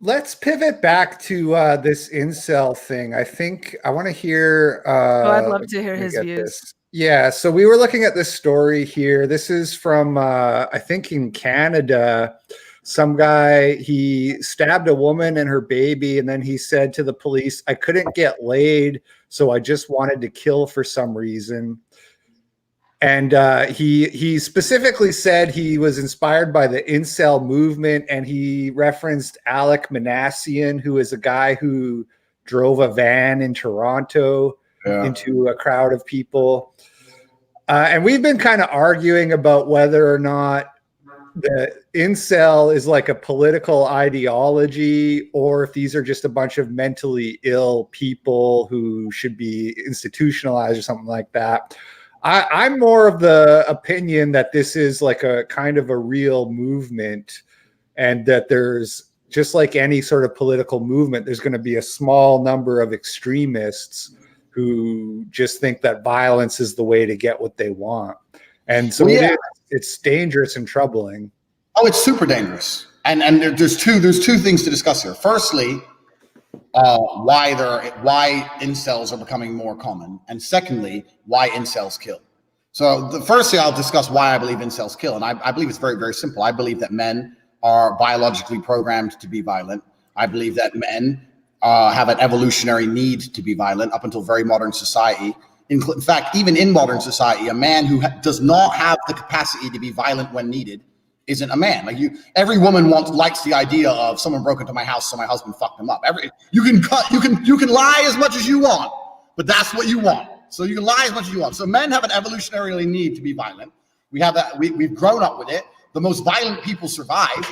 Let's pivot back to this incel thing. I think I want to hear. Oh, I'd love to hear Let me his get views. this. Yeah, so we were looking at this story here. This is from I think in Canada. Some guy, he stabbed a woman and her baby, and then he said to the police, "I couldn't get laid, so I just wanted to kill for some reason." And he specifically said he was inspired by the incel movement, and he referenced Alec Manassian, who is a guy who drove a van in Toronto into a crowd of people. And we've been kind of arguing about whether or not the incel is like a political ideology, or if these are just a bunch of mentally ill people who should be institutionalized or something like that. I'm more of the opinion that this is like a kind of a real movement, and that there's, just like any sort of political movement, there's going to be a small number of extremists who just think that violence is the way to get what they want. And so it's dangerous and troubling. Oh, it's super dangerous. And there's two things to discuss here. Firstly, why incels are becoming more common, and secondly, why incels kill. So the first thing I'll discuss why I believe incels kill, and I believe it's very, very simple. I believe that men are biologically programmed to be violent. I believe that men have an evolutionary need to be violent up until very modern society. In fact, even in modern society, a man who does not have the capacity to be violent when needed isn't a man. Like every woman likes the idea of someone broke into my house, so my husband fucked him up. You can lie as much as you want, but that's what you want. So you can lie as much as you want. So men have an evolutionary need to be violent. We've grown up with it. The most violent people survive.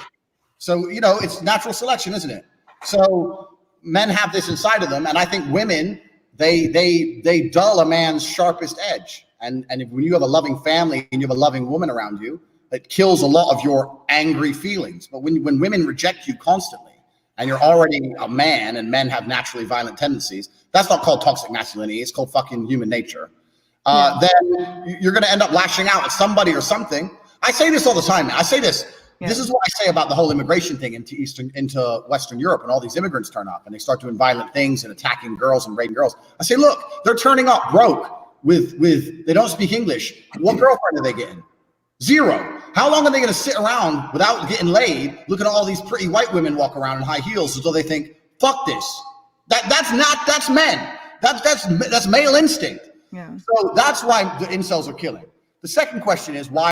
So it's natural selection, isn't it? So men have this inside of them, and I think women they dull a man's sharpest edge. And when you have a loving family and you have a loving woman around you, it kills a lot of your angry feelings. But when women reject you constantly, and you're already a man, and men have naturally violent tendencies, that's not called toxic masculinity. It's called fucking human nature. Then you're going to end up lashing out at somebody or something. I say this all the time. I say this. Yeah. This is what I say about the whole immigration thing into Western Europe, and all these immigrants turn up and they start doing violent things and attacking girls and raping girls. I say, look, they're turning up broke with they don't speak English. What girlfriend are they getting? Zero. How long are they going to sit around without getting laid, looking at all these pretty white women walk around in high heels as though they think, fuck this? That's men. That's male instinct. Yeah. So that's why the incels are killing. The second question is why